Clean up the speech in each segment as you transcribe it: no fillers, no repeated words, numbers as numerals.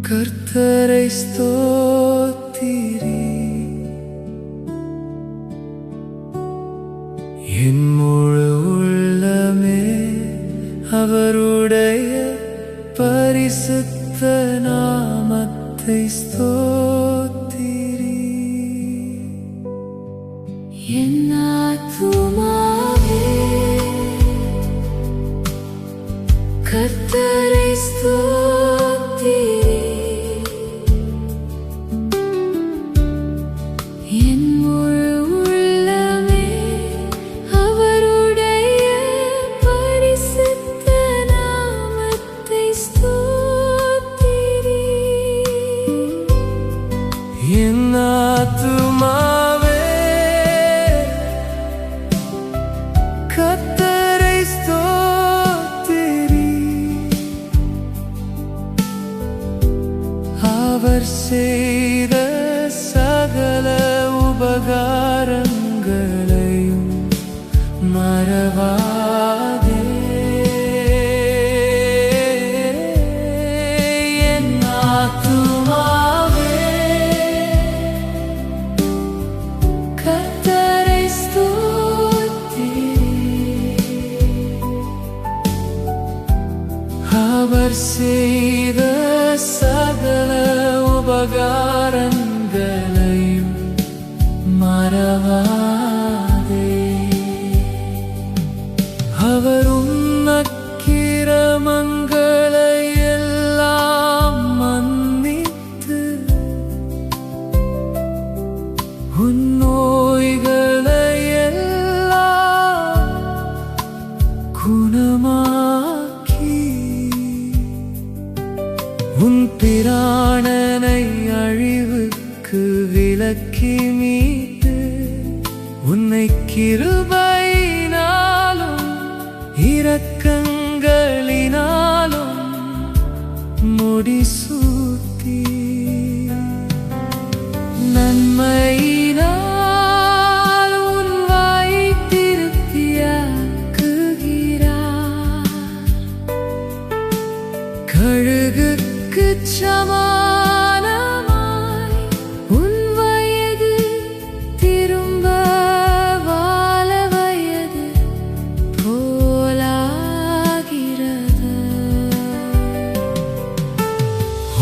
கர்த்தரை ஸ்தோத்திரி. என் முழு உள்ளமே அவருடைய பரிசுத்த நாமத்தை ஸ்தோத்திரி. என் ஆத்துமாவே கர்த்தரை ஸ்தோத்திரி. என் முழு உள்ளமே அவருடைய பரிசுத்த நாமத்தை ஸ்தோத்திரி. என் ஆத்துமாவே கர்த்தரை ஸ்தோத்திரி. அவர் செய்த சகல உபகாரங்களையும் மறவாதே. என் ஆத்துமாவே கர்த்தரை ஸ்தோத்திரி. அவர் செய்த சகல உபகாரங்களையும் மறவாதே. அவர் உன் அக்கிரமங்களை எல்லாம் மன்னித்து உன் நோய்களை எல்லாம் குணமாக்கி உன் பிராணனை அழிவுக்கு விலக்கி மீட்டு உன்னை கிருபையினாலும் இரக்கங்களினாலும் முடிசூட்டி நன்மையினால் உன் வாயை திருப்தியாக்குகிறார். கழுகுக்குச் சமானமாய் உன் வயது திரும்ப வாழ வயது போலாகிறது.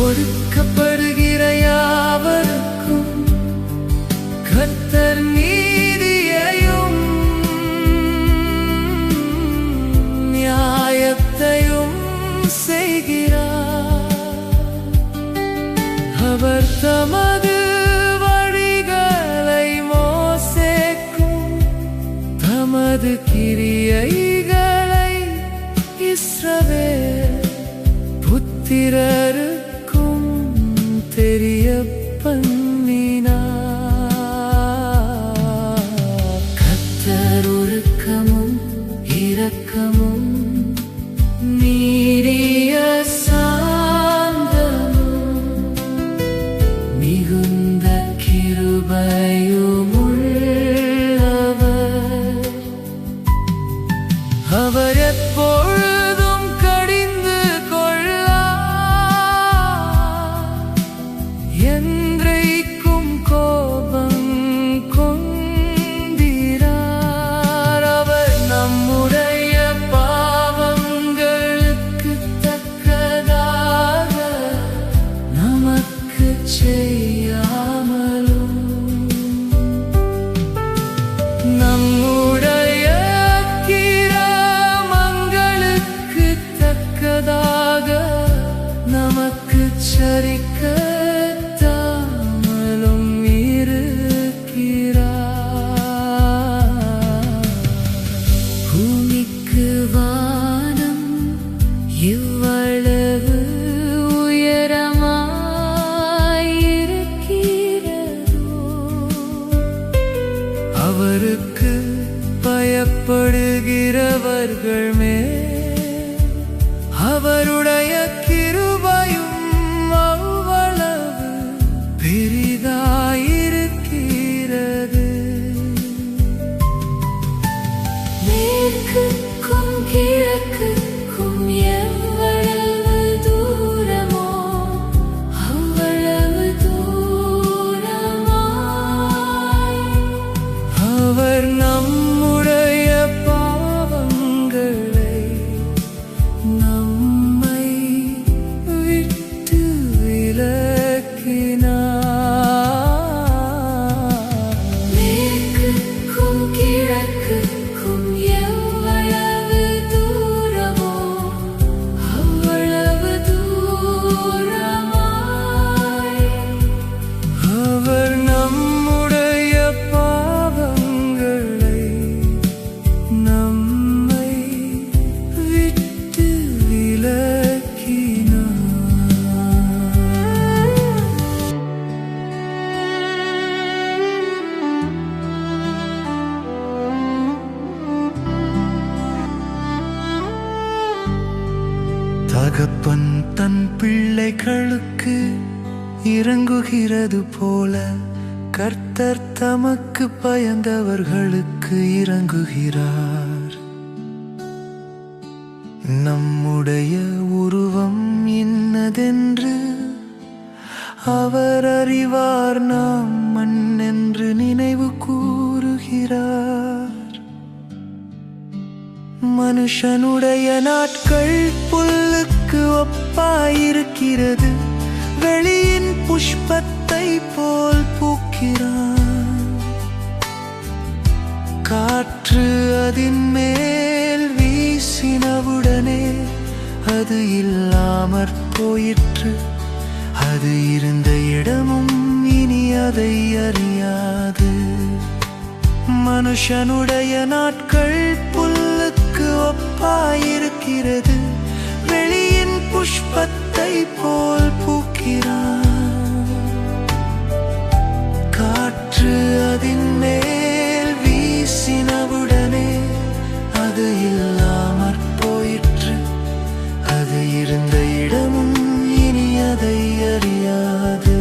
ஒடுக்கப்படுகிற யாவருக்கும் கர்த்தர் நீதியையும் நியாயத்தையும் செய்கிறார். அவர் தமது வழிகளை மோசேக்கும் தமது கிரியைகளை இஸ்ரவேல் புத்திரருக்கும் தெரிய பண்ணினார். கர்த்தர் ஒழுக்கமும் இரக்கமும் நீடிய சாந்தமும் மிகுந்த கிருபையும் உள்ளவர். அவர் எப்பொழுதும் கடிந்து கொள்ளார், என்றைக்கும் கோபம் கொண்டிரார். அவர் நம்முடைய பாவங்களுக்கு தக்கதாக நமக்கு செய்யாமலும் நம்முடைய கிரமங்களுக்கு தக்கதாக நமக்கு சரிக்கத்தாமலும் இருக்கிறார். பூமிக்கு வானம் இவ்வளவு உயரமாயிருக்கிறதோ, அவருக்கு பயப்படுகிறவர்கள் மேல் அவருடைய கிருபையும் அவ்வளவு பெரிதாயிருக்கிறது. மேற்குக்கும் கிழக்குக்கும் எவ்வளவு தூரமோ தகப்பன் தன் பிள்ளைகளுக்கு இறங்குகிறது போல கர்த்தர் தமக்கு பயந்தவர்களுக்கு இறங்குகிறார். நம்முடைய உருவம் இன்னதென்று அவர் அறிவார், நாம் மண்ணென்று நினைவு கூறுகிறார். மனுஷனுடைய நாட்கள் புல்லுக்கு ஒப்பாயிருக்கிறது, வெளியின் புஷ்பத்தை போல் பூக்கிறான். காற்று அதின் மேல் வீசினவுடனே அது இல்லாமற் போயிற்று, அது இருந்த இடமும் இனி அதை அறியாது. மனுஷனுடைய நாட்கள் புல்லுக்கு ஒப்பாயிருக்கிறது, வெளியின் புஷ்பத்தை போல் பூக்கிறான். காற்று அதின் மேல் வீசினவுடனே அது இல்லாமற் போயிற்று, அது இருந்த இடமும் இனி அதை அறியாது.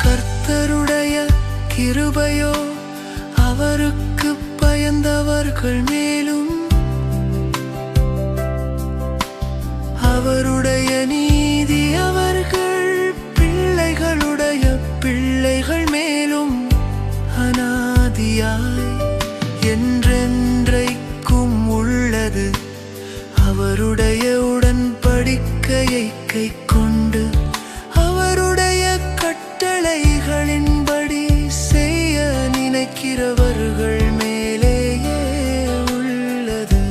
கர்த்தருடைய கிருபையோ அவருக்கு பயந்தவர்கள் மேலும், அவருடைய நீதி அவர்கள் பிள்ளைகளுடைய பிள்ளைகள் மேலும் அநாதியாய் என்றென்றைக்கும் உள்ளது. அவருடைய உடன்படிக்கையை கைக்கொண்டு அவருடைய கட்டளைகளின்படி செய்ய நினைக்கிறவர்கள் மேலேயே உள்ளது.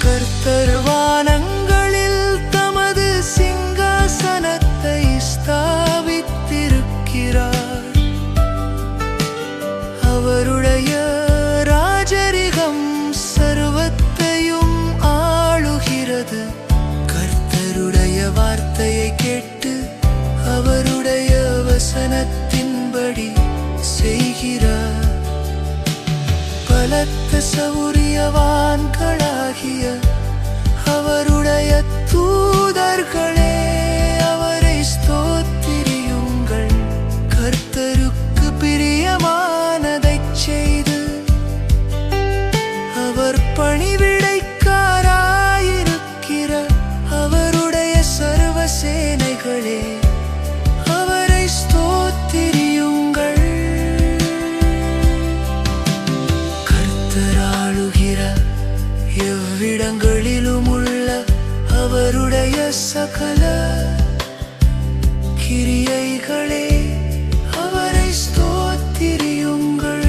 கர்த்தர் வானங்களில் தமது சிங்காசனத்தை ஸ்தாபித்திருக்கிறார், அவருடைய ராஜரிகம் சர்வத்தையும் ஆளுகிறது. கர்த்தருடைய வார்த்தையை கேட்டு அவருடைய வசனத்தின்படி செய்கிறார். பலத்த சௌரியவான்களாகிய அவருடைய தூதர்களே, அவரை ஸ்தோத்திரியுங்கள். கர்த்தருக்கு பிரியமானதைச் செய்து அவர் பணிவிடைக்காராயிருக்கிற அவருடைய சர்வ சேனைகளே, அவரை ஸ்தோத்திரியுங்கள். கர்த்தர் ஆளுகிற எவ்விடங்களிலும் உள்ள அவருடைய சகல கிரியைகளே, அவரை ஸ்தோத்திரியுங்கள்.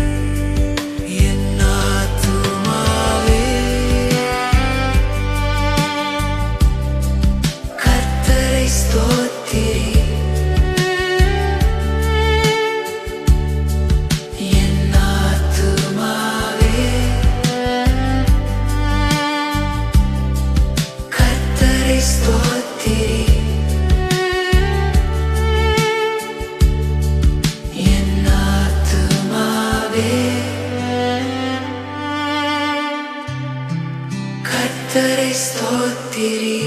என் ஆத்துமாவே கர்த்தரை ஸ்தோத்திரி, என் ஆத்துமாவே கர்த்தரை ஸ்தோத்திரி, என் ஆத்துமாவே கர்த்தரை ஸ்தோத்திரி.